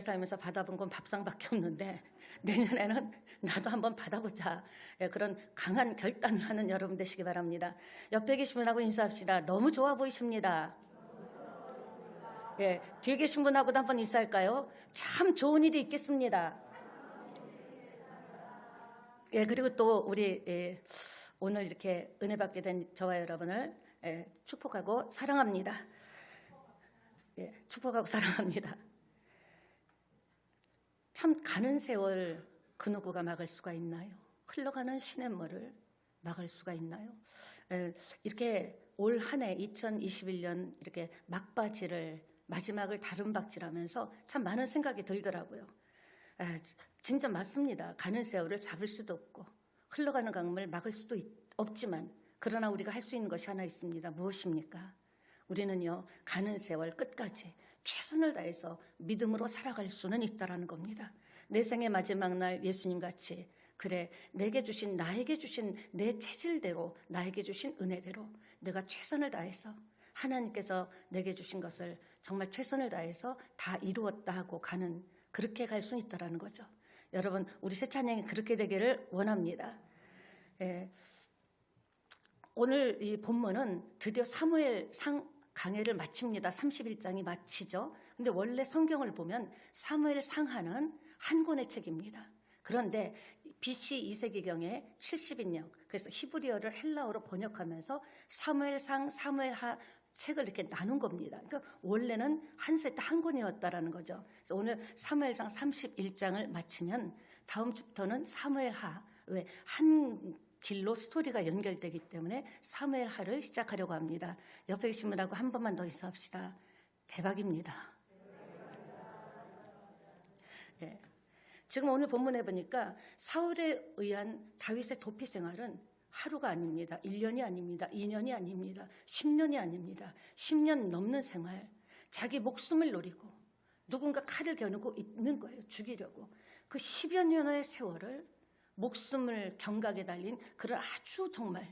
살면서 받아본 건 밥상밖에 없는데 내년에는 나도 한번 받아보자. 그런 강한 결단을 하는 여러분 되시기 바랍니다. 옆에 계신 분하고 인사합시다. 너무 좋아 보이십니다. 뒤에 계신 분하고도 한번 인사할까요? 참 좋은 일이 있겠습니다. 그리고 또 우리 오늘 이렇게 은혜 받게 된 저와 여러분을 축복하고 사랑합니다. 축복하고 사랑합니다. 참 가는 세월 그 누구가 막을 수가 있나요? 흘러가는 시냇물을 막을 수가 있나요? 이렇게 올 한 해 2021년 이렇게 막바지를 마지막을 다름박질하면서 참 많은 생각이 들더라고요. 진짜 맞습니다. 가는 세월을 잡을 수도 없고 흘러가는 강물을 막을 수도 없지만 그러나 우리가 할 수 있는 것이 하나 있습니다. 무엇입니까? 우리는요, 가는 세월 끝까지 최선을 다해서 믿음으로 살아갈 수는 있다라는 겁니다. 내 생의 마지막 날 예수님 같이 그래 내게 주신 나에게 주신 내 체질대로 나에게 주신 은혜대로 내가 최선을 다해서 하나님께서 내게 주신 것을 정말 최선을 다해서 다 이루었다 하고 가는 그렇게 갈 수 있다라는 거죠. 여러분 우리 새 찬양이 그렇게 되기를 원합니다. 오늘 이 본문은 드디어 사무엘상 강해를 마칩니다. 31장이 마치죠. 근데 원래 성경을 보면 사무엘 상하는 한 권의 책입니다. 그런데 BC 2세기경에 70인역, 그래서 히브리어를 헬라어로 번역하면서 사무엘상, 사무엘하 책을 이렇게 나눈 겁니다. 그러니까 원래는 한 세트 한 권이었다라는 거죠. 그래서 오늘 사무엘상 31장을 마치면 다음 주부터는 사무엘하, 왜 한 길로 스토리가 연결되기 때문에 사무엘하를 시작하려고 합니다. 옆에 계신 분하고 한 번만 더 인사합시다. 대박입니다. 지금 오늘 본문에 보니까 사울에 의한 다윗의 도피 생활은 하루가 아닙니다. 1년이 아닙니다. 2년이 아닙니다. 10년이 아닙니다. 10년 넘는 생활, 자기 목숨을 노리고 누군가 칼을 겨누고 있는 거예요. 죽이려고. 그 10여 년의 세월을 목숨을 경각에 달린 그런 아주 정말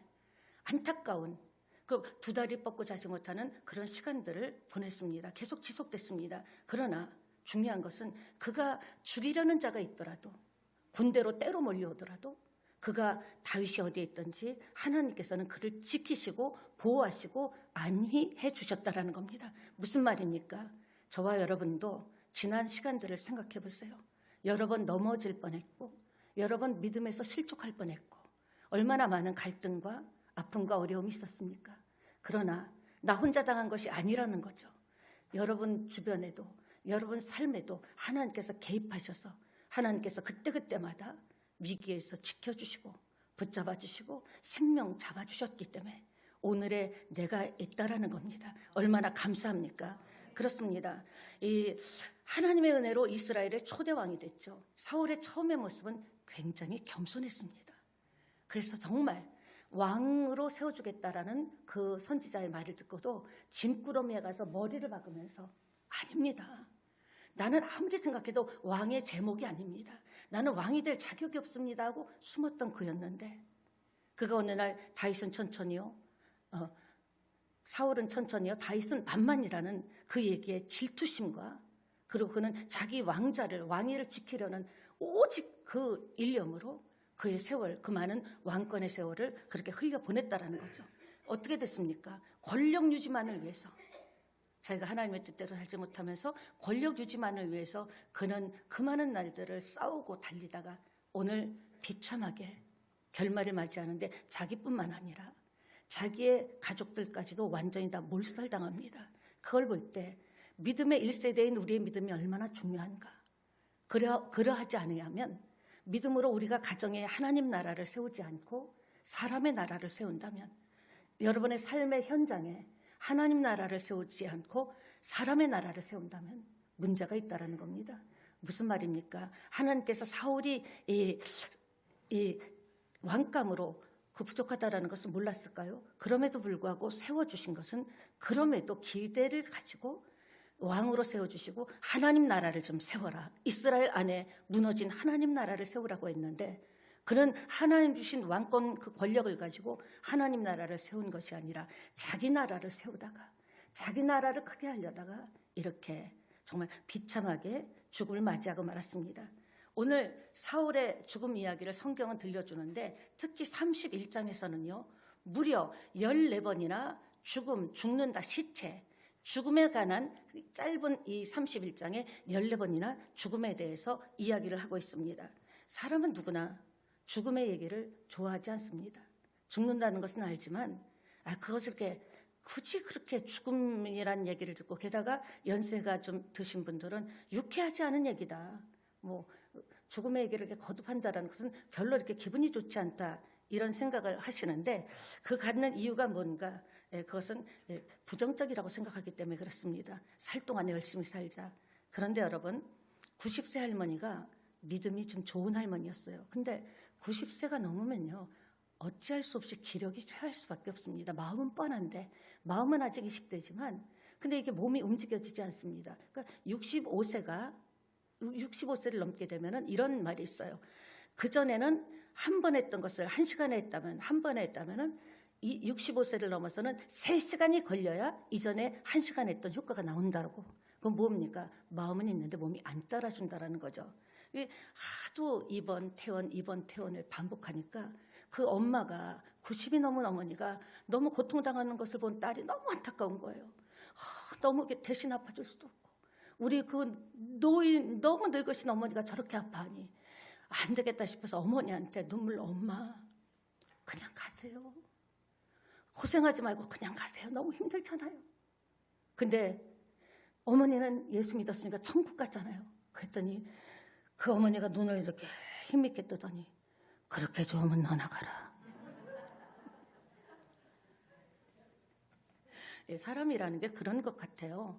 안타까운 그 두 다리 뻗고 자지 못하는 그런 시간들을 보냈습니다. 계속 지속됐습니다. 그러나 중요한 것은 그가 죽이려는 자가 있더라도 군대로 때로 몰려오더라도 그가 다윗이 어디에 있든지 하나님께서는 그를 지키시고 보호하시고 안위해 주셨다라는 겁니다. 무슨 말입니까? 저와 여러분도 지난 시간들을 생각해 보세요. 여러 번 넘어질 뻔했고 여러 번 믿음에서 실족할 뻔했고 얼마나 많은 갈등과 아픔과 어려움이 있었습니까? 그러나 나 혼자 당한 것이 아니라는 거죠. 여러분 주변에도 여러분 삶에도 하나님께서 개입하셔서 하나님께서 그때그때마다 위기에서 지켜주시고 붙잡아 주시고 생명 잡아주셨기 때문에 오늘의 내가 있다라는 겁니다. 얼마나 감사합니까? 그렇습니다. 이 하나님의 은혜로 이스라엘의 초대왕이 됐죠. 사울의 처음의 모습은 굉장히 겸손했습니다. 그래서 정말 왕으로 세워주겠다라는 그 선지자의 말을 듣고도 짐꾸러미에 가서 머리를 박으면서 아닙니다. 나는 아무리 생각해도 왕의 제목이 아닙니다. 나는 왕이 될 자격이 없습니다 하고 숨었던 그였는데 그가 어느 날 다윗은 천천히요. 사울은 천천히요. 다윗은 만만이라는 그 얘기에 질투심과 그리고 그는 자기 왕위를 지키려는 오직 그 일념으로 그의 세월, 그 많은 왕권의 세월을 그렇게 흘려보냈다라는 거죠. 어떻게 됐습니까? 권력 유지만을 위해서 자기가 하나님의 뜻대로 살지 못하면서 권력 유지만을 위해서 그는 그 많은 날들을 싸우고 달리다가 오늘 비참하게 결말을 맞이하는데 자기뿐만 아니라 자기의 가족들까지도 완전히 다 몰살당합니다. 그걸 볼 때 믿음의 1세대인 우리의 믿음이 얼마나 중요한가. 그러하지 않으면 믿음으로 우리가 가정에 하나님 나라를 세우지 않고 사람의 나라를 세운다면 여러분의 삶의 현장에 하나님 나라를 세우지 않고 사람의 나라를 세운다면 문제가 있다라는 겁니다. 무슨 말입니까? 하나님께서 사울이 이 왕감으로 그 부족하다라는 것을 몰랐을까요? 그럼에도 불구하고 세워주신 것은 그럼에도 기대를 가지고 왕으로 세워주시고 하나님 나라를 좀 세워라. 이스라엘 안에 무너진 하나님 나라를 세우라고 했는데 그는 하나님 주신 왕권 그 권력을 가지고 하나님 나라를 세운 것이 아니라 자기 나라를 세우다가 자기 나라를 크게 하려다가 이렇게 정말 비참하게 죽음을 맞이하고 말았습니다. 오늘 사울의 죽음 이야기를 성경은 들려주는데 특히 31장에서는요. 무려 14번이나 죽는다, 시체, 죽음에 관한 짧은 이 31장에 14번이나 죽음에 대해서 이야기를 하고 있습니다. 사람은 누구나 죽음의 얘기를 좋아하지 않습니다. 죽는다는 것은 알지만 그것을 이렇게 굳이 그렇게 죽음이란 얘기를 듣고 게다가 연세가 좀 드신 분들은 유쾌하지 않은 얘기다. 죽음의 얘기를 이렇게 거듭한다는 것은 별로 이렇게 기분이 좋지 않다. 이런 생각을 하시는데 그 갖는 이유가 뭔가? 그것은 부정적이라고 생각하기 때문에 그렇습니다. 살 동안 열심히 살자. 그런데 여러분 90세 할머니가 믿음이 좀 좋은 할머니였어요. 근데 90세가 넘으면요. 어찌할 수 없이 기력이 쇠할 수밖에 없습니다. 마음은 뻔한데 마음은 아직 20대지만 근데 이게 몸이 움직여지지 않습니다. 그러니까 65세를 넘게 되면은 이런 말이 있어요. 그전에는 한 번 했던 것을 1시간에 했다면 한 번에 했다면은 이 65세를 넘어서는 3시간이 걸려야 이전에 1시간 했던 효과가 나온다고. 그건 뭡니까? 마음은 있는데 몸이 안 따라준다라는 거죠. 하도 입원 퇴원을 반복하니까 그 엄마가 90이 넘은 어머니가 너무 고통당하는 것을 본 딸이 너무 안타까운 거예요. 너무 대신 아파줄 수도 없고 우리 그 노인 너무 늙으신 어머니가 저렇게 아파하니 안 되겠다 싶어서 어머니한테 눈물 엄마 그냥 가세요. 고생하지 말고 그냥 가세요. 너무 힘들잖아요. 근데 어머니는 예수 믿었으니까 천국 갔잖아요. 그랬더니 그 어머니가 눈을 이렇게 힘있게 뜨더니 그렇게 좋으면 너나 가라. 사람이라는 게 그런 것 같아요.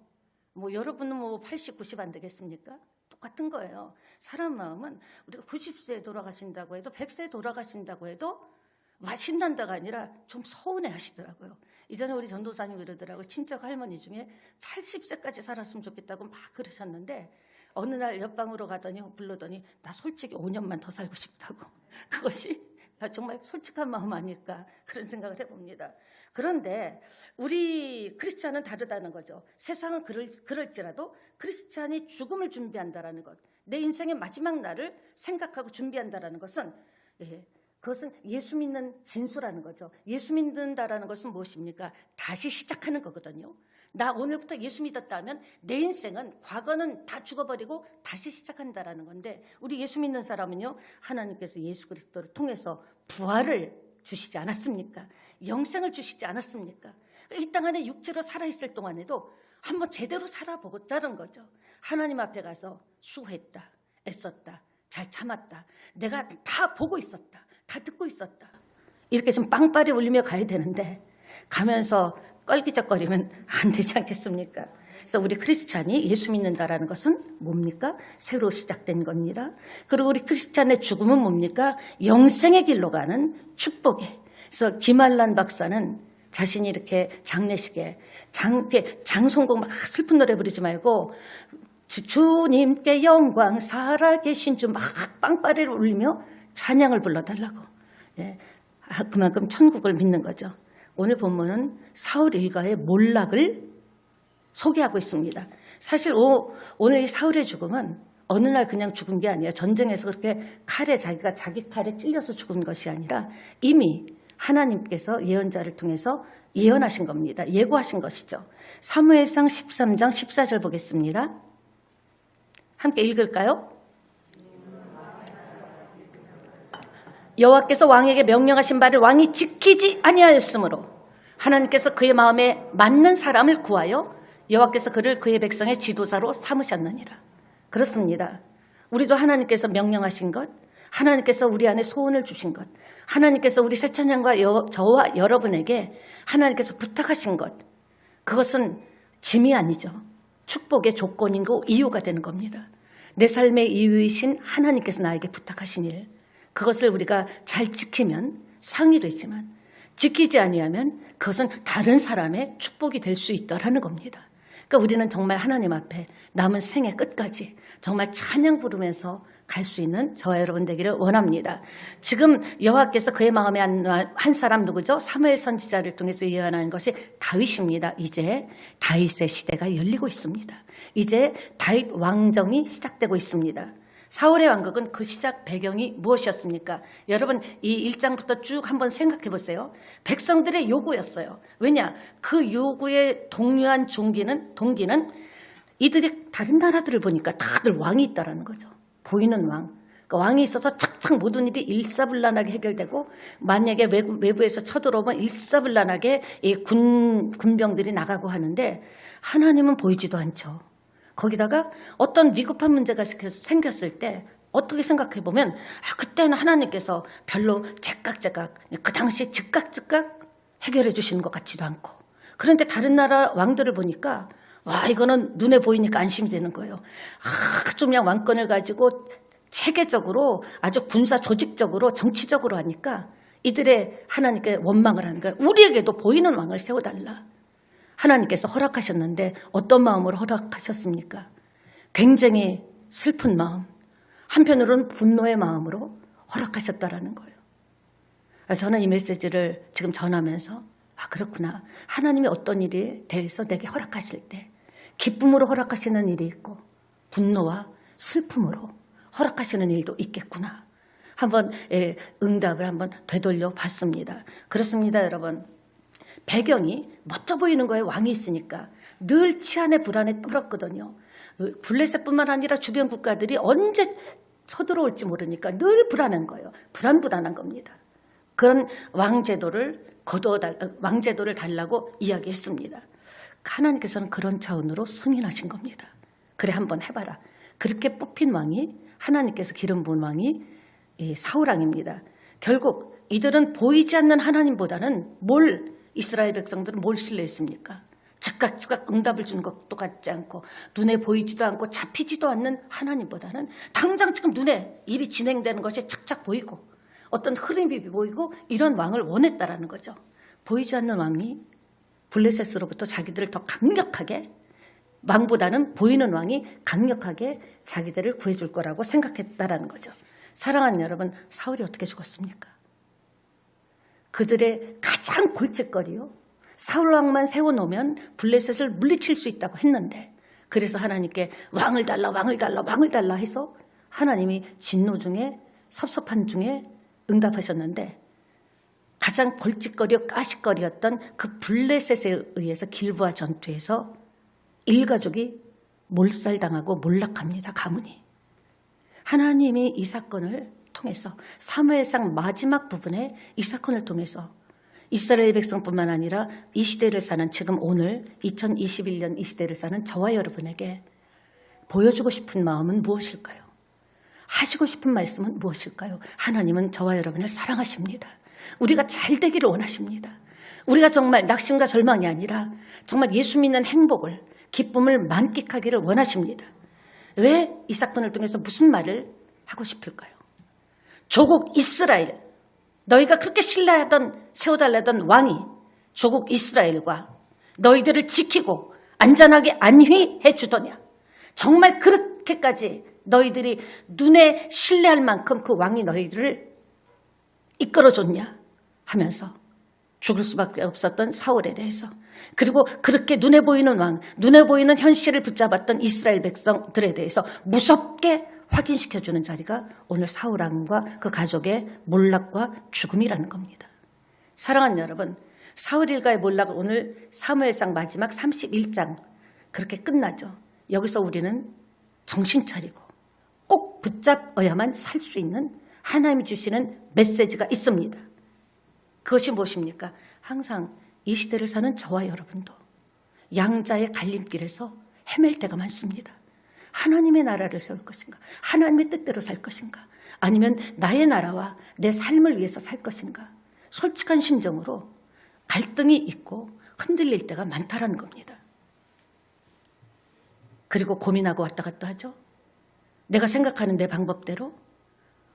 여러분은 80, 90 안 되겠습니까? 똑같은 거예요. 사람 마음은 우리가 90세에 돌아가신다고 해도 100세에 돌아가신다고 해도 신난다가 아니라 좀 서운해 하시더라고요. 이전에 우리 전도사님 그러더라고요. 친척 할머니 중에 80세까지 살았으면 좋겠다고 막 그러셨는데 어느 날 옆방으로 가더니 불러더니 나 솔직히 5년만 더 살고 싶다고. 그것이 정말 솔직한 마음 아닐까 그런 생각을 해봅니다. 그런데 우리 크리스찬은 다르다는 거죠. 세상은 그럴지라도 크리스찬이 죽음을 준비한다라는 것, 내 인생의 마지막 날을 생각하고 준비한다라는 것은 그것은 예수 믿는 진수라는 거죠. 예수 믿는다라는 것은 무엇입니까? 다시 시작하는 거거든요. 나 오늘부터 예수 믿었다 하면 내 인생은 과거는 다 죽어버리고 다시 시작한다라는 건데 우리 예수 믿는 사람은요. 하나님께서 예수 그리스도를 통해서 부활을 주시지 않았습니까? 영생을 주시지 않았습니까? 이 땅 안에 육체로 살아있을 동안에도 한번 제대로 살아보고자는 거죠. 하나님 앞에 가서 수고했다, 애썼다, 잘 참았다. 내가 다 보고 있었다. 다 듣고 있었다. 이렇게 좀 빵빠리 울리며 가야 되는데 가면서 껄기적거리면 안 되지 않겠습니까? 그래서 우리 크리스찬이 예수 믿는다라는 것은 뭡니까? 새로 시작된 겁니다. 그리고 우리 크리스찬의 죽음은 뭡니까? 영생의 길로 가는 축복에. 그래서 김한란 박사는 자신이 이렇게 장례식에 장송곡 막 슬픈 노래 부르지 말고 주님께 영광 살아계신 주 막 빵빠리를 울리며 찬양을 불러달라고. 그만큼 천국을 믿는 거죠. 오늘 본문은 사울 일가의 몰락을 소개하고 있습니다. 사실 오늘 이 사울의 죽음은 어느 날 그냥 죽은 게 아니에요. 전쟁에서 그렇게 자기 칼에 찔려서 죽은 것이 아니라 이미 하나님께서 예언자를 통해서 예언하신 겁니다. 예고하신 것이죠. 사무엘상 13장 14절 보겠습니다. 함께 읽을까요? 여호와께서 왕에게 명령하신 바를 왕이 지키지 아니하였으므로 하나님께서 그의 마음에 맞는 사람을 구하여 여호와께서 그를 그의 백성의 지도자로 삼으셨느니라. 그렇습니다. 우리도 하나님께서 명령하신 것, 하나님께서 우리 안에 소원을 주신 것, 하나님께서 우리 새찬양과 저와 여러분에게 하나님께서 부탁하신 것, 그것은 짐이 아니죠. 축복의 조건이고 이유가 되는 겁니다. 내 삶의 이유이신 하나님께서 나에게 부탁하신 일, 그것을 우리가 잘 지키면 상의도 있지만 지키지 아니하면 그것은 다른 사람의 축복이 될 수 있다라는 겁니다. 그러니까 우리는 정말 하나님 앞에 남은 생애 끝까지 정말 찬양 부르면서 갈 수 있는 저와 여러분 되기를 원합니다. 지금 여호와께서 그의 마음에 한 사람 누구죠? 사무엘 선지자를 통해서 예언하는 것이 다윗입니다. 이제 다윗의 시대가 열리고 있습니다. 이제 다윗 왕정이 시작되고 있습니다. 사울의 왕국은 그 시작 배경이 무엇이었습니까? 여러분 이 1장부터 쭉 한번 생각해 보세요. 백성들의 요구였어요. 왜냐? 그 요구에 동요한 동기는 이들이 다른 나라들을 보니까 다들 왕이 있다라는 거죠. 보이는 왕. 그러니까 왕이 있어서 착착 모든 일이 일사불란하게 해결되고, 만약에 외부에서 쳐들어오면 일사불란하게 이 군병들이 나가고 하는데, 하나님은 보이지도 않죠. 거기다가 어떤 위급한 문제가 생겼을 때 어떻게 생각해 보면 그때는 하나님께서 별로 제깍제깍 그 당시에 즉각 해결해 주시는 것 같지도 않고, 그런데 다른 나라 왕들을 보니까 와, 이거는 눈에 보이니까 안심이 되는 거예요. 좀 그냥 왕권을 가지고 체계적으로 아주 군사 조직적으로 정치적으로 하니까 이들의 하나님께 원망을 하는 거예요. 우리에게도 보이는 왕을 세워달라. 하나님께서 허락하셨는데 어떤 마음으로 허락하셨습니까? 굉장히 슬픈 마음, 한편으로는 분노의 마음으로 허락하셨다라는 거예요. 저는 이 메시지를 지금 전하면서 그렇구나. 하나님이 어떤 일에 대해서 내게 허락하실 때 기쁨으로 허락하시는 일이 있고 분노와 슬픔으로 허락하시는 일도 있겠구나. 한번 응답을 한번 되돌려 봤습니다. 그렇습니다, 여러분. 배경이 멋져 보이는 거에 왕이 있으니까 늘 치안의 불안에 떨었거든요. 블레셋뿐만 아니라 주변 국가들이 언제 쳐들어올지 모르니까 늘 불안한 거예요. 불안한 겁니다. 그런 왕제도를 달라고 이야기했습니다. 하나님께서는 그런 차원으로 승인하신 겁니다. 그래, 한번 해봐라. 그렇게 뽑힌 왕이, 하나님께서 기름 부은 왕이 사울왕입니다. 결국 이들은 보이지 않는 하나님보다는 이스라엘 백성들은 뭘 신뢰했습니까? 즉각 응답을 주는 것도 같지 않고 눈에 보이지도 않고 잡히지도 않는 하나님보다는 당장 지금 눈에 일이 진행되는 것이 착착 보이고 어떤 흐름이 보이고 이런 왕을 원했다라는 거죠. 보이지 않는 왕이 블레셋으로부터 자기들을 더 강력하게, 왕보다는 보이는 왕이 강력하게 자기들을 구해줄 거라고 생각했다라는 거죠. 사랑하는 여러분, 사울이 어떻게 죽었습니까? 그들의 가장 골칫거리요, 사울왕만 세워놓으면 블레셋을 물리칠 수 있다고 했는데, 그래서 하나님께 왕을 달라 해서 하나님이 진노 중에 섭섭한 중에 응답하셨는데, 가장 골칫거리요 가시거리였던 그 블레셋에 의해서 길보아 전투에서 일가족이 몰살당하고 몰락합니다. 가문이. 하나님이 이 사건을 통해서, 사무엘상 마지막 부분에 이 사건을 통해서 이스라엘 백성뿐만 아니라 이 시대를 사는, 지금 오늘 2021년 이 시대를 사는 저와 여러분에게 보여주고 싶은 마음은 무엇일까요? 하시고 싶은 말씀은 무엇일까요? 하나님은 저와 여러분을 사랑하십니다. 우리가 잘 되기를 원하십니다. 우리가 정말 낙심과 절망이 아니라 정말 예수 믿는 행복을, 기쁨을 만끽하기를 원하십니다. 왜 이 사건을 통해서 무슨 말을 하고 싶을까요? 조국 이스라엘, 너희가 그렇게 세워달라던 왕이 조국 이스라엘과 너희들을 지키고 안전하게 안위해 주더냐? 정말 그렇게까지 너희들이 눈에 신뢰할 만큼 그 왕이 너희들을 이끌어줬냐? 하면서 죽을 수밖에 없었던 사울에 대해서, 그리고 그렇게 눈에 보이는 왕, 눈에 보이는 현실을 붙잡았던 이스라엘 백성들에 대해서 무섭게 확인시켜주는 자리가 오늘 사울왕과 그 가족의 몰락과 죽음이라는 겁니다. 사랑하는 여러분, 사울 일가의 몰락은 오늘 사무엘상 마지막 31장 그렇게 끝나죠. 여기서 우리는 정신 차리고 꼭 붙잡아야만 살 수 있는 하나님이 주시는 메시지가 있습니다. 그것이 무엇입니까? 항상 이 시대를 사는 저와 여러분도 양자의 갈림길에서 헤맬 때가 많습니다. 하나님의 나라를 세울 것인가? 하나님의 뜻대로 살 것인가? 아니면 나의 나라와 내 삶을 위해서 살 것인가? 솔직한 심정으로 갈등이 있고 흔들릴 때가 많다라는 겁니다. 그리고 고민하고 왔다 갔다 하죠. 내가 생각하는 내 방법대로,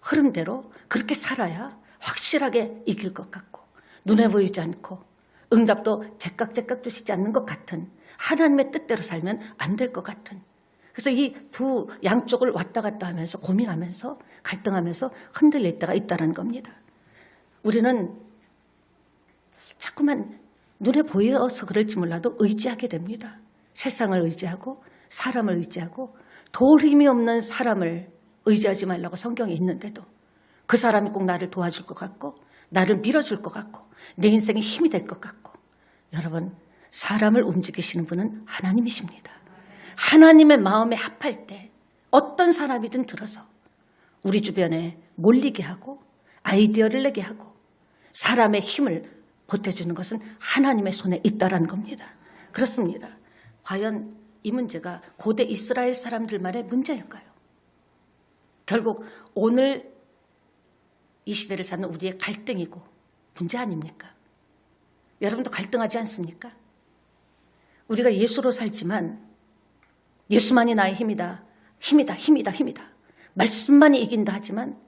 흐름대로 그렇게 살아야 확실하게 이길 것 같고, 눈에 보이지 않고 응답도 제깍제깍 주시지 않는 것 같은, 하나님의 뜻대로 살면 안 될 것 같은, 그래서 이 두 양쪽을 왔다 갔다 하면서 고민하면서 갈등하면서 흔들릴 때가 있다는 겁니다. 우리는 자꾸만 눈에 보여서 그럴지 몰라도 의지하게 됩니다. 세상을 의지하고 사람을 의지하고 도울 힘이 없는 사람을 의지하지 말라고 성경에 있는데도 그 사람이 꼭 나를 도와줄 것 같고 나를 밀어줄 것 같고 내 인생에 힘이 될 것 같고, 여러분, 사람을 움직이시는 분은 하나님이십니다. 하나님의 마음에 합할 때 어떤 사람이든 들어서 우리 주변에 몰리게 하고 아이디어를 내게 하고 사람의 힘을 보태주는 것은 하나님의 손에 있다라는 겁니다. 그렇습니다. 과연 이 문제가 고대 이스라엘 사람들만의 문제일까요? 결국 오늘 이 시대를 사는 우리의 갈등이고 문제 아닙니까? 여러분도 갈등하지 않습니까? 우리가 예수로 살지만 예수만이 나의 힘이다. 힘이다. 힘이다. 힘이다. 말씀만이 이긴다 하지만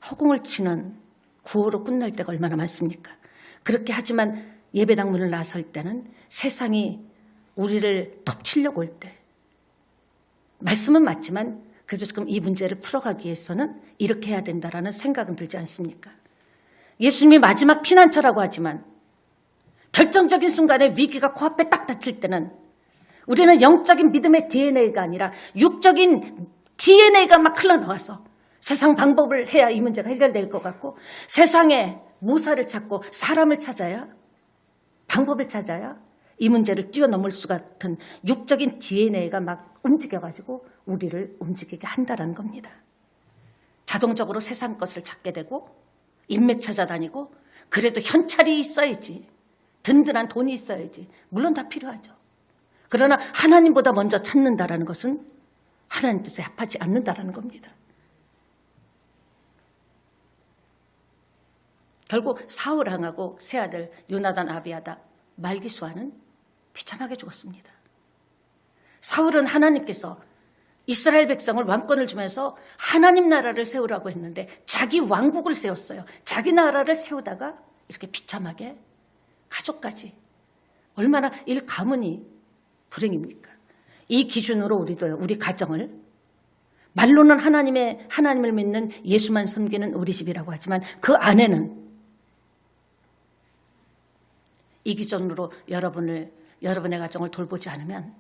허공을 치는 구호로 끝날 때가 얼마나 많습니까? 그렇게 하지만 예배당 문을 나설 때는 세상이 우리를 덮치려고 올 때, 말씀은 맞지만 그래도 지금 이 문제를 풀어가기 위해서는 이렇게 해야 된다라는 생각은 들지 않습니까? 예수님이 마지막 피난처라고 하지만 결정적인 순간에 위기가 코앞에 딱 닥칠 때는 우리는 영적인 믿음의 DNA가 아니라 육적인 DNA가 막 흘러나와서 세상 방법을 해야 이 문제가 해결될 것 같고, 세상에 모사를 찾고 사람을 찾아야, 방법을 찾아야 이 문제를 뛰어넘을 수 같은 육적인 DNA가 막 움직여가지고 우리를 움직이게 한다는 겁니다. 자동적으로 세상 것을 찾게 되고 인맥 찾아다니고, 그래도 현찰이 있어야지, 든든한 돈이 있어야지, 물론 다 필요하죠. 그러나 하나님보다 먼저 찾는다라는 것은 하나님 뜻에 합하지 않는다라는 겁니다. 결국 사울 왕하고 세 아들 요나단, 아비아다, 말기수아는 비참하게 죽었습니다. 사울은 하나님께서 이스라엘 백성을 왕권을 주면서 하나님 나라를 세우라고 했는데 자기 왕국을 세웠어요. 자기 나라를 세우다가 이렇게 비참하게 가족까지, 얼마나 일 가문이 불행입니까? 이 기준으로 우리도요, 우리 가정을, 말로는 하나님을 믿는 예수만 섬기는 우리 집이라고 하지만 그 안에는 이 기준으로 여러분의 가정을 돌보지 않으면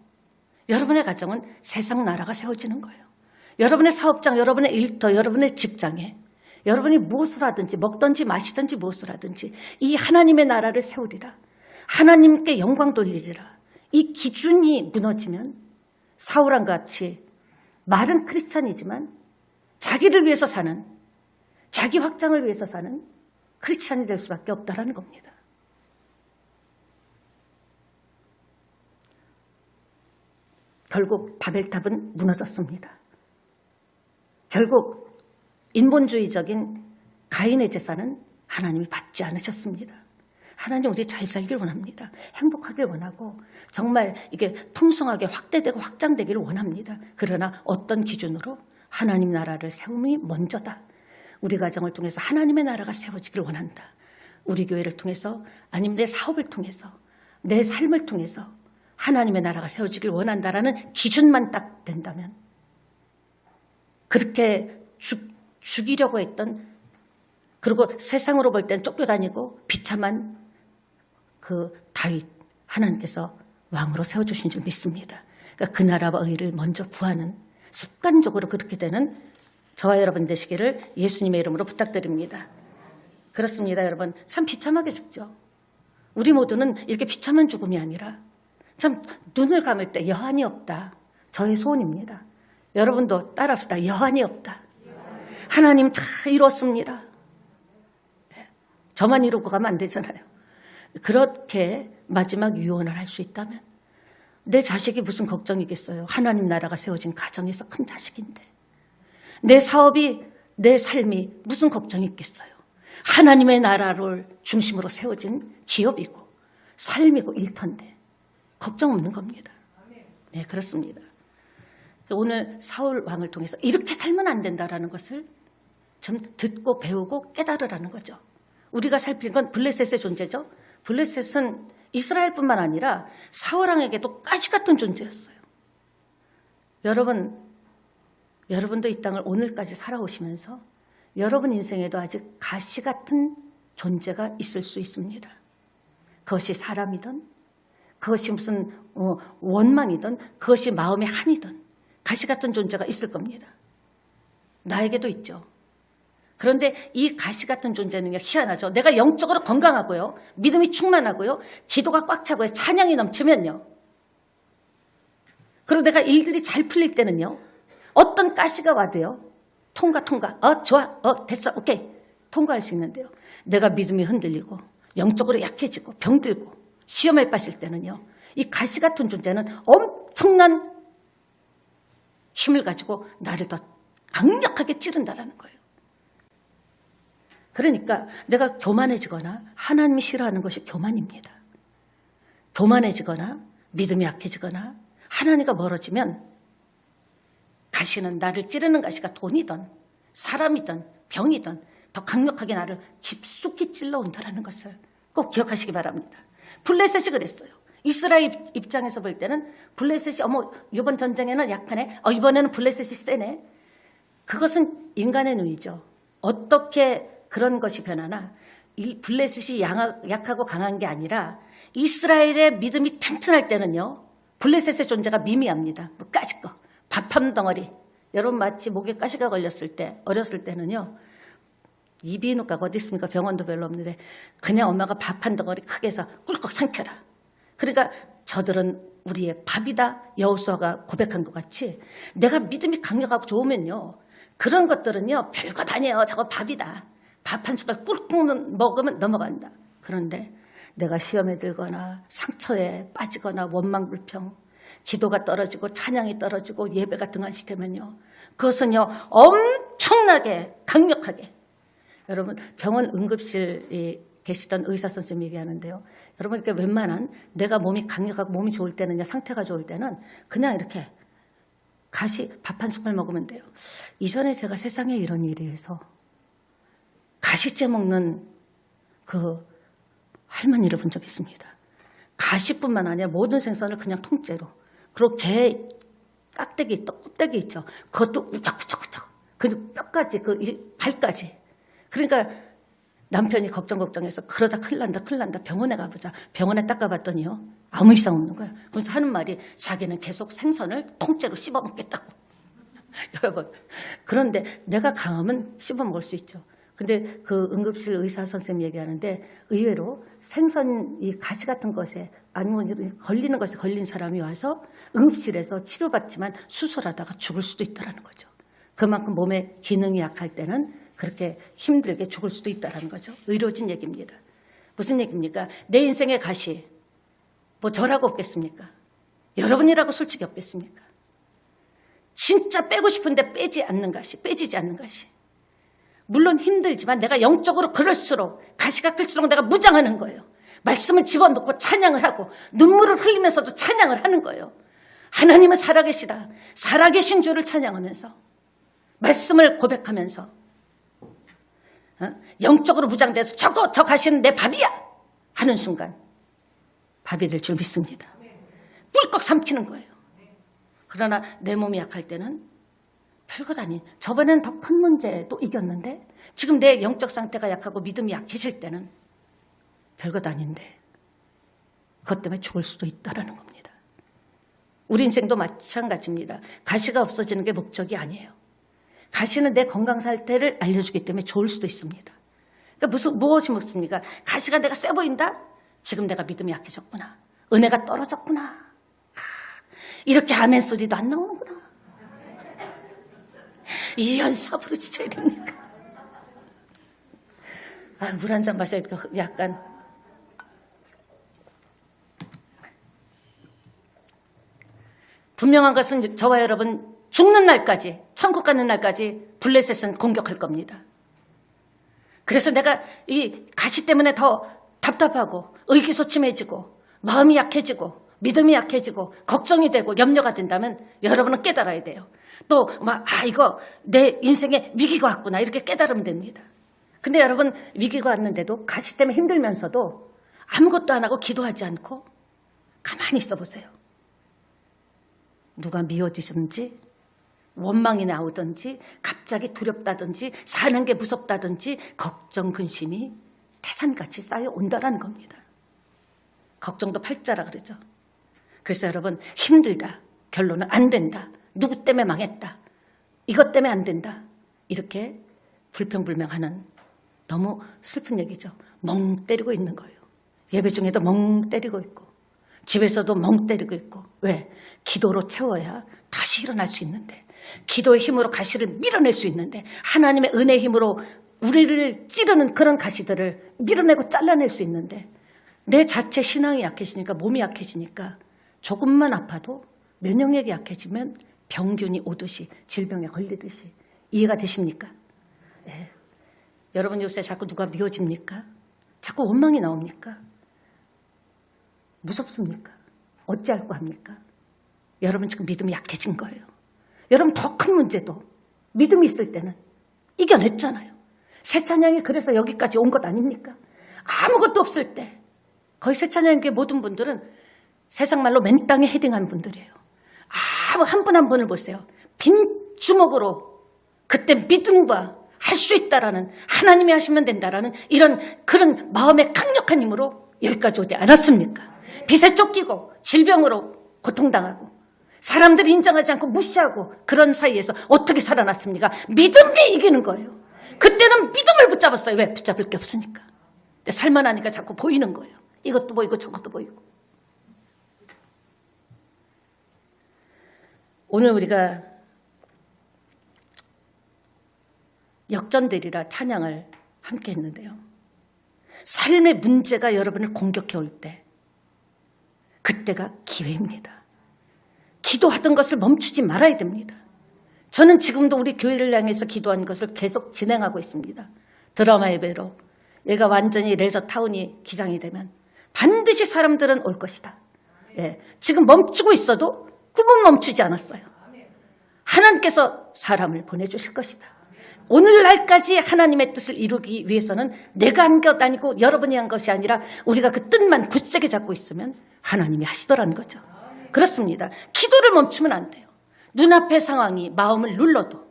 여러분의 가정은 세상 나라가 세워지는 거예요. 여러분의 사업장, 여러분의 일터, 여러분의 직장에 여러분이 무엇을 하든지, 먹든지 마시든지 무엇을 하든지 이 하나님의 나라를 세우리라, 하나님께 영광 돌리리라, 이 기준이 무너지면 사울왕과 같이 말은 크리스찬이지만 자기를 위해서 사는, 자기 확장을 위해서 사는 크리스찬이 될 수밖에 없다라는 겁니다. 결국 바벨탑은 무너졌습니다. 결국 인본주의적인 가인의 제사는 하나님이 받지 않으셨습니다. 하나님 우리 잘 살길 원합니다. 행복하길 원하고 정말 이게 풍성하게 확대되고 확장되기를 원합니다. 그러나 어떤 기준으로? 하나님 나라를 세움이 먼저다. 우리 가정을 통해서 하나님의 나라가 세워지길 원한다. 우리 교회를 통해서, 아니면 내 사업을 통해서, 내 삶을 통해서 하나님의 나라가 세워지길 원한다라는 기준만 딱 된다면, 그렇게 죽이려고 했던, 그리고 세상으로 볼 땐 쫓겨다니고 비참한 그 다윗, 하나님께서 왕으로 세워주신 줄 믿습니다. 그러니까 그 나라와 의를 먼저 구하는, 습관적으로 그렇게 되는 저와 여러분 되시기를 예수님의 이름으로 부탁드립니다. 그렇습니다. 여러분, 참 비참하게 죽죠. 우리 모두는 이렇게 비참한 죽음이 아니라 참 눈을 감을 때 여한이 없다, 저의 소원입니다. 여러분도 따라합시다. 여한이 없다. 하나님 다 이뤘습니다. 저만 이루고 가면 안 되잖아요. 그렇게 마지막 유언을 할 수 있다면, 내 자식이 무슨 걱정이겠어요. 하나님 나라가 세워진 가정에서 큰 자식인데. 내 사업이, 내 삶이 무슨 걱정이 있겠어요. 하나님의 나라를 중심으로 세워진 기업이고 삶이고 일터인데 걱정 없는 겁니다. 네, 그렇습니다. 오늘 사울 왕을 통해서 이렇게 살면 안 된다라는 것을 좀 듣고 배우고 깨달으라는 거죠. 우리가 살필 건 블레셋의 존재죠. 블레셋은 이스라엘뿐만 아니라 사울 왕에게도 가시 같은 존재였어요. 여러분도 이 땅을 오늘까지 살아오시면서 여러분 인생에도 아직 가시 같은 존재가 있을 수 있습니다. 그것이 사람이든 그것이 무슨 원망이든 그것이 마음의 한이든 가시 같은 존재가 있을 겁니다. 나에게도 있죠. 그런데 이 가시 같은 존재는요, 희한하죠. 내가 영적으로 건강하고요, 믿음이 충만하고요, 기도가 꽉 차고요, 찬양이 넘치면요, 그리고 내가 일들이 잘 풀릴 때는요, 어떤 가시가 와도요, 통과. 좋아. 됐어. 오케이. 통과할 수 있는데요. 내가 믿음이 흔들리고 영적으로 약해지고 병들고 시험에 빠질 때는요, 이 가시 같은 존재는 엄청난 힘을 가지고 나를 더 강력하게 찌른다라는 거예요. 그러니까 내가 교만해지거나 하나님이 싫어하는 것이 교만입니다. 교만해지거나 믿음이 약해지거나 하나님과 멀어지면 가시는, 나를 찌르는 가시가 돈이든 사람이든 병이든 더 강력하게 나를 깊숙이 찔러온다는 것을 꼭 기억하시기 바랍니다. 블레셋이 그랬어요. 이스라엘 입장에서 볼 때는 블레셋이 이번 전쟁에는 약하네, 이번에는 블레셋이 세네. 그것은 인간의 눈이죠. 어떻게 그런 것이 변하나, 이 블레셋이 약하고 강한 게 아니라 이스라엘의 믿음이 튼튼할 때는요, 블레셋의 존재가 미미합니다. 뭐 까짓 거, 밥 한 덩어리. 여러분 마치 목에 가시가 걸렸을 때, 어렸을 때는요, 이비인후과가 어디 있습니까? 병원도 별로 없는데 그냥 엄마가 밥 한 덩어리 크게 해서 꿀꺽 삼켜라. 그러니까 저들은 우리의 밥이다, 여호수아가 고백한 것 같이 내가 믿음이 강력하고 좋으면요, 그런 것들은요 별것 아니에요. 저거 밥이다. 밥 한 숟갈 꿀꺽 먹으면 넘어간다. 그런데 내가 시험에 들거나 상처에 빠지거나 원망 불평, 기도가 떨어지고 찬양이 떨어지고 예배가 등한시되면요, 그것은요 엄청나게 강력하게, 여러분 병원 응급실에 계시던 의사 선생님이 얘기하는데요, 여러분 이렇게 웬만한 내가 몸이 강력하고 몸이 좋을 때는요, 상태가 좋을 때는 그냥 이렇게 가시 밥 한 숟갈 먹으면 돼요. 이전에 제가 세상에 이런 일이 해서 가시째 먹는 그 할머니를 본 적이 있습니다. 가시뿐만 아니라 모든 생선을 그냥 통째로, 그리고 게 깍대기, 껍데기 있죠. 그것도 우적우적우적. 그 뼈까지, 그 발까지. 그러니까 남편이 걱정해서 그러다 큰일 난다. 병원에 가보자. 병원에 딱 가봤더니요, 아무 이상 없는 거예요. 그래서 하는 말이 자기는 계속 생선을 통째로 씹어먹겠다고. 여러분, 그런데 내가 강하면 씹어먹을 수 있죠. 근데 그 응급실 의사 선생님 얘기하는데 의외로 생선, 이 가시 같은 것에 아니면 걸리는 것에 걸린 사람이 와서 응급실에서 치료받지만 수술하다가 죽을 수도 있다는 거죠. 그만큼 몸의 기능이 약할 때는 그렇게 힘들게 죽을 수도 있다는 거죠. 의료진 얘기입니다. 무슨 얘기입니까? 내 인생의 가시, 뭐 저라고 없겠습니까? 여러분이라고 솔직히 없겠습니까? 진짜 빼고 싶은데 빼지지 않는 가시. 물론 힘들지만 내가 영적으로 그럴수록, 가시가 클수록 내가 무장하는 거예요. 말씀을 집어넣고 찬양을 하고 눈물을 흘리면서도 찬양을 하는 거예요. 하나님은 살아계시다. 살아계신 주를 찬양하면서 말씀을 고백하면서 영적으로 무장돼서 저 가시는 내 밥이야 하는 순간 밥이 될 줄 믿습니다. 꿀꺽 삼키는 거예요. 그러나 내 몸이 약할 때는 별것 아닌, 저번에는 더 큰 문제도 이겼는데 지금 내 영적 상태가 약하고 믿음이 약해질 때는 별것 아닌데 그것 때문에 죽을 수도 있다는 겁니다. 우리 인생도 마찬가지입니다. 가시가 없어지는 게 목적이 아니에요. 가시는 내 건강 상태를 알려주기 때문에 좋을 수도 있습니다. 그러니까 무엇이 묻습니까? 가시가 내가 세 보인다? 지금 내가 믿음이 약해졌구나. 은혜가 떨어졌구나. 이렇게 아멘 소리도 안 나오는구나. 이 연사 부르짖어야 됩니까? 물 한 잔 마셔야 되니까 약간. 분명한 것은 저와 여러분 죽는 날까지, 천국 가는 날까지 블레셋은 공격할 겁니다. 그래서 내가 이 가시 때문에 더 답답하고 의기소침해지고 마음이 약해지고 믿음이 약해지고 걱정이 되고 염려가 된다면 여러분은 깨달아야 돼요. 또 이거 내 인생에 위기가 왔구나 이렇게 깨달으면 됩니다. 근데 여러분 위기가 왔는데도 가시 때문에 힘들면서도 아무것도 안 하고 기도하지 않고 가만히 있어 보세요. 누가 미워지든지 원망이 나오든지 갑자기 두렵다든지 사는 게 무섭다든지 걱정 근심이 태산같이 쌓여온다라는 겁니다. 걱정도 팔자라 그러죠. 그래서 여러분 힘들다. 결론은 안 된다. 누구 때문에 망했다. 이것 때문에 안 된다. 이렇게 불평불명하는 너무 슬픈 얘기죠. 멍 때리고 있는 거예요. 예배 중에도 멍 때리고 있고 집에서도 멍 때리고 있고 왜? 기도로 채워야 다시 일어날 수 있는데 기도의 힘으로 가시를 밀어낼 수 있는데 하나님의 은혜의 힘으로 우리를 찌르는 그런 가시들을 밀어내고 잘라낼 수 있는데 내 자체 신앙이 약해지니까 몸이 약해지니까 조금만 아파도 면역력이 약해지면 병균이 오듯이 질병에 걸리듯이 이해가 되십니까? 네. 여러분 요새 자꾸 누가 미워집니까? 자꾸 원망이 나옵니까? 무섭습니까? 어찌할까 합니까? 여러분 지금 믿음이 약해진 거예요. 여러분 더 큰 문제도 믿음이 있을 때는 이겨냈잖아요. 새찬양이 그래서 여기까지 온 것 아닙니까? 아무것도 없을 때 거의 새찬양교회 모든 분들은 세상 말로 맨 땅에 헤딩한 분들이에요. 아무 한 분 한 분을 보세요. 빈 주먹으로 그때 믿음과 할 수 있다라는 하나님이 하시면 된다라는 이런 그런 마음의 강력한 힘으로 여기까지 오지 않았습니까? 빚에 쫓기고 질병으로 고통당하고 사람들이 인정하지 않고 무시하고 그런 사이에서 어떻게 살아났습니까? 믿음이 이기는 거예요. 그때는 믿음을 붙잡았어요. 왜? 붙잡을 게 없으니까. 근데 살만하니까 자꾸 보이는 거예요. 이것도 보이고 저것도 보이고. 오늘 우리가 역전되리라 찬양을 함께 했는데요. 삶의 문제가 여러분을 공격해 올 때 그때가 기회입니다. 기도하던 것을 멈추지 말아야 됩니다. 저는 지금도 우리 교회를 향해서 기도한 것을 계속 진행하고 있습니다. 드라마 예배로 얘가 완전히 레저 타운이 기장이 되면 반드시 사람들은 올 것이다. 예, 지금 멈추고 있어도 꿈은 멈추지 않았어요. 하나님께서 사람을 보내주실 것이다. 오늘날까지 하나님의 뜻을 이루기 위해서는 내가 한 것 아니고 여러분이 한 것이 아니라 우리가 그 뜻만 굳세게 잡고 있으면 하나님이 하시더라는 거죠. 그렇습니다. 기도를 멈추면 안 돼요. 눈앞의 상황이 마음을 눌러도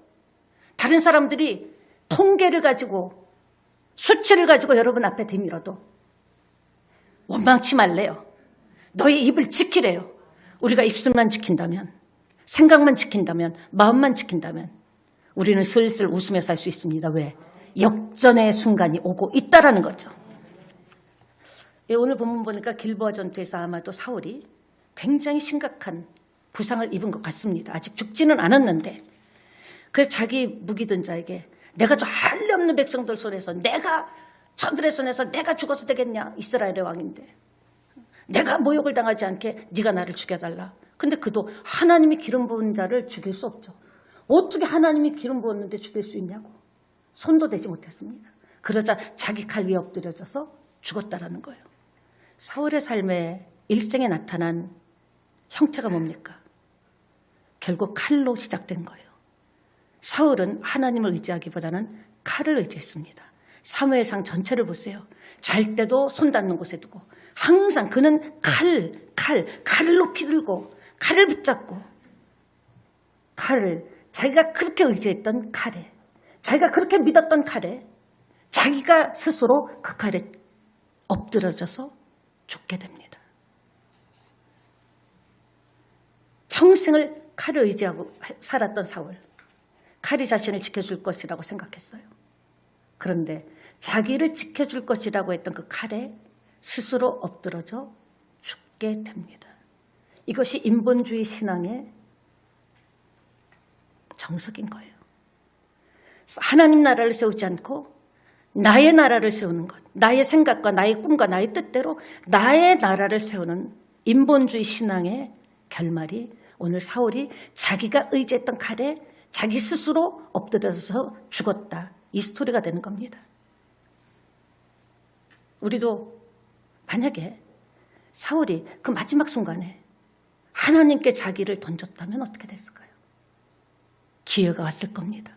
다른 사람들이 통계를 가지고 수치를 가지고 여러분 앞에 대밀어도 원망치 말래요. 너희 입을 지키래요. 우리가 입술만 지킨다면 생각만 지킨다면 마음만 지킨다면 우리는 슬슬 웃으며 살 수 있습니다. 왜? 역전의 순간이 오고 있다라는 거죠. 오늘 본문 보니까 길보아 전투에서 아마도 사울이 굉장히 심각한 부상을 입은 것 같습니다. 아직 죽지는 않았는데 그래서 자기 무기든 자에게 내가 저 할례 없는 백성들 손에서 내가 저들의 손에서 내가 죽어서 되겠냐. 이스라엘의 왕인데 내가 모욕을 당하지 않게 네가 나를 죽여달라. 근데 그도 하나님이 기름 부은 자를 죽일 수 없죠. 어떻게 하나님이 기름 부었는데 죽일 수 있냐고. 손도 대지 못했습니다. 그러자 자기 칼 위에 엎드려져서 죽었다라는 거예요. 사울의 삶의 일생에 나타난 형태가 뭡니까? 결국 칼로 시작된 거예요. 사울은 하나님을 의지하기보다는 칼을 의지했습니다. 사무엘상 전체를 보세요. 잘 때도 손 닿는 곳에 두고 항상 그는 칼을 높이 들고 칼을 붙잡고 칼을 자기가 그렇게 의지했던 칼에 자기가 그렇게 믿었던 칼에 자기가 스스로 그 칼에 엎드려져서 죽게 됩니다. 평생을 칼을 의지하고 살았던 사울. 칼이 자신을 지켜줄 것이라고 생각했어요. 그런데 자기를 지켜줄 것이라고 했던 그 칼에 스스로 엎드러져 죽게 됩니다. 이것이 인본주의 신앙의 정석인 거예요. 하나님 나라를 세우지 않고 나의 나라를 세우는 것, 나의 생각과 나의 꿈과 나의 뜻대로 나의 나라를 세우는 인본주의 신앙의 결말이 오늘 사울이 자기가 의지했던 칼에 자기 스스로 엎드려서 죽었다. 이 스토리가 되는 겁니다. 우리도 만약에 사울이 그 마지막 순간에 하나님께 자기를 던졌다면 어떻게 됐을까요? 기회가 왔을 겁니다.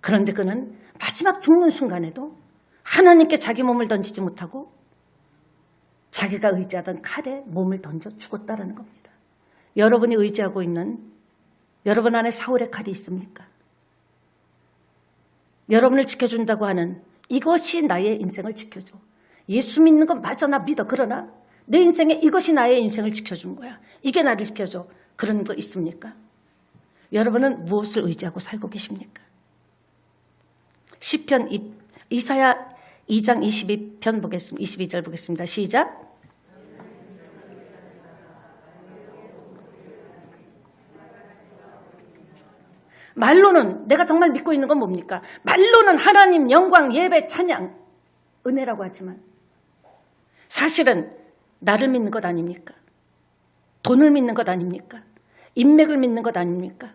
그런데 그는 마지막 죽는 순간에도 하나님께 자기 몸을 던지지 못하고 자기가 의지하던 칼에 몸을 던져 죽었다라는 겁니다. 여러분이 의지하고 있는 여러분 안에 사울의 칼이 있습니까? 여러분을 지켜준다고 하는 이것이 나의 인생을 지켜줘. 예수 믿는 건 맞아, 나 믿어. 그러나 내 인생에 이것이 나의 인생을 지켜준 거야. 이게 나를 지켜줘. 그런 거 있습니까? 여러분은 무엇을 의지하고 살고 계십니까? 시편 이사야 2장 22편 보겠습니다. 22절 보겠습니다. 시작. 말로는 내가 정말 믿고 있는 건 뭡니까? 말로는 하나님 영광, 예배, 찬양, 은혜라고 하지만 사실은 나를 믿는 것 아닙니까? 돈을 믿는 것 아닙니까? 인맥을 믿는 것 아닙니까?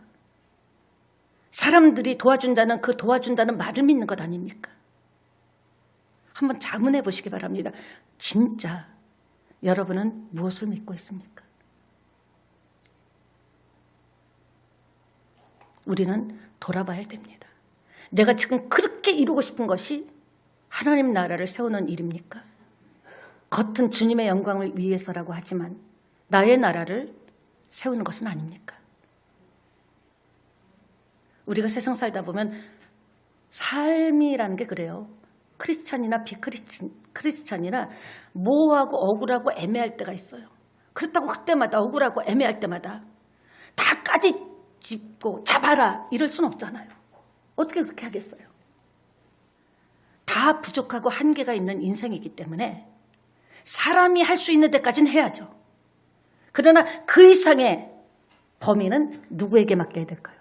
사람들이 도와준다는 그 도와준다는 말을 믿는 것 아닙니까? 한번 자문해 보시기 바랍니다. 진짜 여러분은 무엇을 믿고 있습니까? 우리는 돌아봐야 됩니다. 내가 지금 그렇게 이루고 싶은 것이 하나님 나라를 세우는 일입니까? 겉은 주님의 영광을 위해서라고 하지만 나의 나라를 세우는 것은 아닙니까? 우리가 세상 살다 보면 삶이라는 게 그래요. 크리스찬이나 비크리스찬이나 모호하고 억울하고 애매할 때가 있어요. 그렇다고 그때마다 억울하고 애매할 때마다 다 까짓집고 잡아라 이럴 순 없잖아요. 어떻게 그렇게 하겠어요? 다 부족하고 한계가 있는 인생이기 때문에 사람이 할 수 있는 데까지는 해야죠. 그러나 그 이상의 범위는 누구에게 맡겨야 될까요?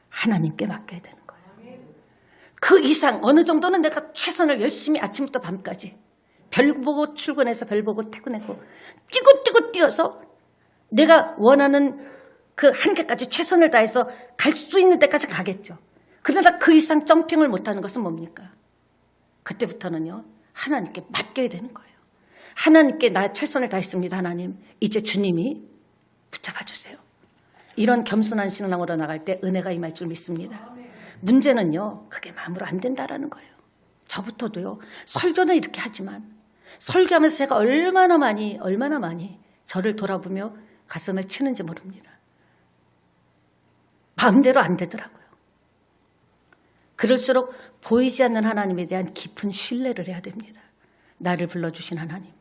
하나님께 맡겨야 되는 거예요. 그 이상 어느 정도는 내가 최선을 열심히 아침부터 밤까지 별 보고 출근해서 별 보고 퇴근하고 뛰고 뛰어서 내가 원하는 그 한계까지 최선을 다해서 갈 수 있는 데까지 가겠죠. 그러나 그 이상 점핑을 못하는 것은 뭡니까? 그때부터는요, 하나님께 맡겨야 되는 거예요. 하나님께 나 최선을 다했습니다. 하나님, 이제 주님이 붙잡아 주세요. 이런 겸손한 신앙으로 나갈 때 은혜가 임할 줄 믿습니다. 문제는요, 그게 마음으로 안 된다라는 거예요. 저부터도요, 설교는 이렇게 하지만 설교하면서 제가 얼마나 많이 저를 돌아보며 가슴을 치는지 모릅니다. 마음대로 안 되더라고요. 그럴수록 보이지 않는 하나님에 대한 깊은 신뢰를 해야 됩니다. 나를 불러주신 하나님,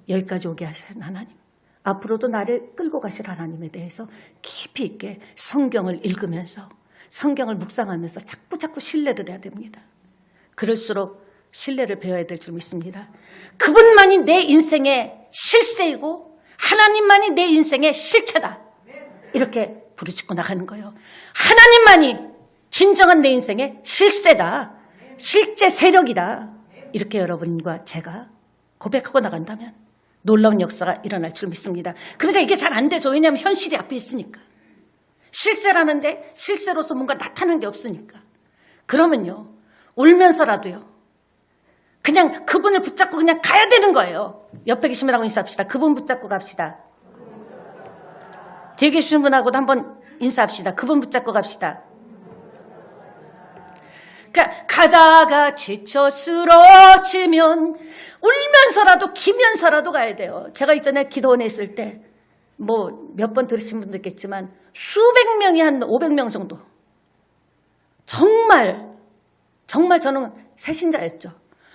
여기까지 오게 하신 하나님, 앞으로도 나를 끌고 가실 하나님에 대해서 깊이 있게 성경을 읽으면서 성경을 묵상하면서 자꾸 신뢰를 해야 됩니다. 그럴수록 신뢰를 배워야 될 줄 믿습니다. 그분만이 내 인생의 실세이고 하나님만이 내 인생의 실체다. 이렇게 부르짖고 나가는 거예요. 하나님만이 진정한 내 인생의 실세다. 실제 세력이다. 이렇게 여러분과 제가 고백하고 나간다면 놀라운 역사가 일어날 줄 믿습니다. 그러니까 이게 잘 안 되죠. 왜냐하면 현실이 앞에 있으니까. 실세라는데 실세로서 뭔가 나타난 게 없으니까. 그러면요, 울면서라도요, 그냥 그분을 붙잡고 그냥 가야 되는 거예요. 옆에 계신 분하고 인사합시다. 그분 붙잡고 갑시다. 뒤에 계신 분하고도 한번 인사합시다. 그분 붙잡고 갑시다. 그러니까 가다가 지쳐 쓰러지면 울면서라도 기면서라도 가야 돼요. 제가 이전에 기도원에 있을 때 뭐 몇 번 들으신 분도 있겠지만 수백 명이 한 500명 정도. 정말 저는 새신자였죠.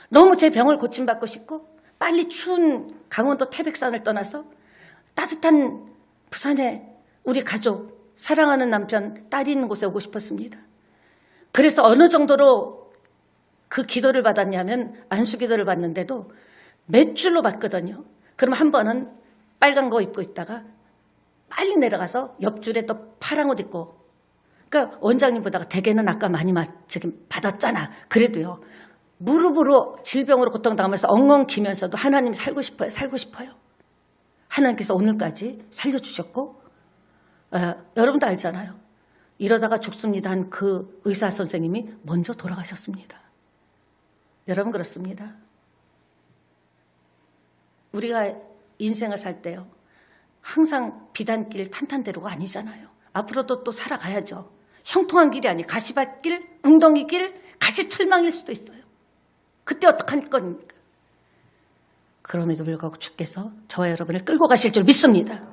너무 제 병을 고침받고 싶고 빨리 추운 강원도 태백산을 떠나서 따뜻한 부산에 우리 가족, 사랑하는 남편, 딸이 있는 곳에 오고 싶었습니다. 그래서 어느 정도로 그 기도를 받았냐면 안수기도를 받는데도 몇 줄로 받거든요. 그럼 한 번은 빨간 거 입고 있다가 빨리 내려가서 옆줄에 또 파란 옷 입고, 그러니까 원장님보다가 대개는 아까 많이 받았잖아. 그래도요, 무릎으로 질병으로 고통당하면서 엉엉 기면서도 하나님 살고 싶어요. 하나님께서 오늘까지 살려주셨고, 여러분도 알잖아요. 이러다가 죽습니다 한 그 의사 선생님이 먼저 돌아가셨습니다. 여러분 그렇습니다. 우리가 인생을 살 때요, 항상 비단길 탄탄대로가 아니잖아요. 앞으로도 또 살아가야죠. 형통한 길이 아니 가시밭길, 웅덩이길, 가시철망일 수도 있어요. 그때 어떡할 겁니까? 그럼에도 불구하고 주께서 저와 여러분을 끌고 가실 줄 믿습니다.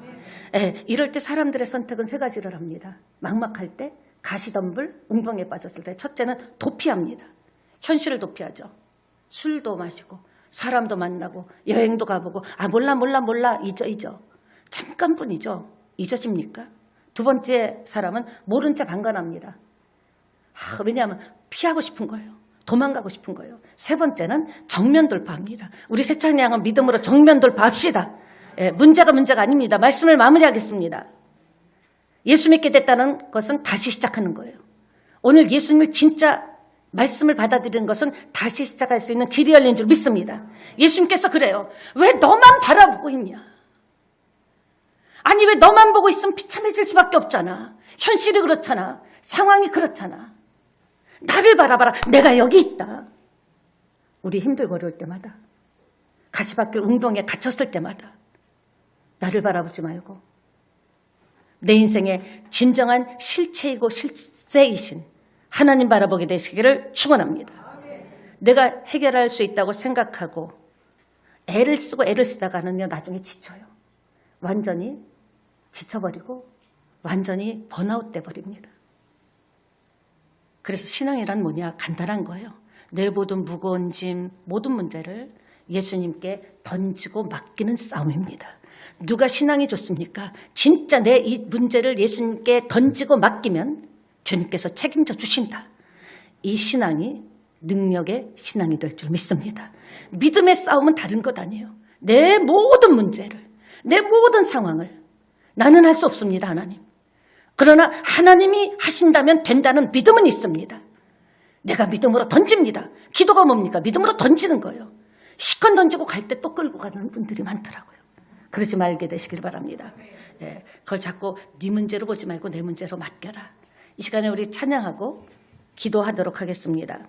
이럴 때 사람들의 선택은 세 가지를 합니다. 막막할 때, 가시덤불, 웅덩이에 빠졌을 때. 첫째는 도피합니다. 현실을 도피하죠. 술도 마시고 사람도 만나고 여행도 가보고 몰라 잊어. 잠깐뿐이죠. 잊어집니까? 두 번째 사람은 모른 채 방관합니다. 왜냐하면 피하고 싶은 거예요. 도망가고 싶은 거예요. 세 번째는 정면 돌파합니다. 우리 세찬이 양은 믿음으로 정면 돌파합시다. 문제가 아닙니다. 말씀을 마무리하겠습니다. 예수 믿게 됐다는 것은 다시 시작하는 거예요. 오늘 예수님을 진짜 말씀을 받아들이는 것은 다시 시작할 수 있는 길이 열린 줄 믿습니다. 예수님께서 그래요. 왜 너만 바라보고 있냐? 아니 왜 너만 보고 있으면 비참해질 수밖에 없잖아. 현실이 그렇잖아. 상황이 그렇잖아. 나를 바라봐라. 내가 여기 있다. 우리 힘들고 어려울 때마다, 가시밭길 웅덩이에 갇혔을 때마다 나를 바라보지 말고 내 인생의 진정한 실체이고 실세이신 하나님 바라보게 되시기를 축원합니다. 내가 해결할 수 있다고 생각하고 애를 쓰다가는요 나중에 지쳐요. 완전히 지쳐버리고 완전히 번아웃 돼버립니다. 그래서 신앙이란 뭐냐? 간단한 거예요. 내 모든 무거운 짐, 모든 문제를 예수님께 던지고 맡기는 싸움입니다. 누가 신앙이 좋습니까? 진짜 내 이 문제를 예수님께 던지고 맡기면 주님께서 책임져 주신다. 이 신앙이 능력의 신앙이 될 줄 믿습니다. 믿음의 싸움은 다른 것 아니에요. 내 모든 문제를, 내 모든 상황을 나는 할 수 없습니다, 하나님. 그러나 하나님이 하신다면 된다는 믿음은 있습니다. 내가 믿음으로 던집니다. 기도가 뭡니까? 믿음으로 던지는 거예요. 시컨 던지고 갈 때 또 끌고 가는 분들이 많더라고요. 그러지 말게 되시길 바랍니다. 그걸 자꾸 네 문제로 보지 말고 내 문제로 맡겨라. 이 시간에 우리 찬양하고 기도하도록 하겠습니다.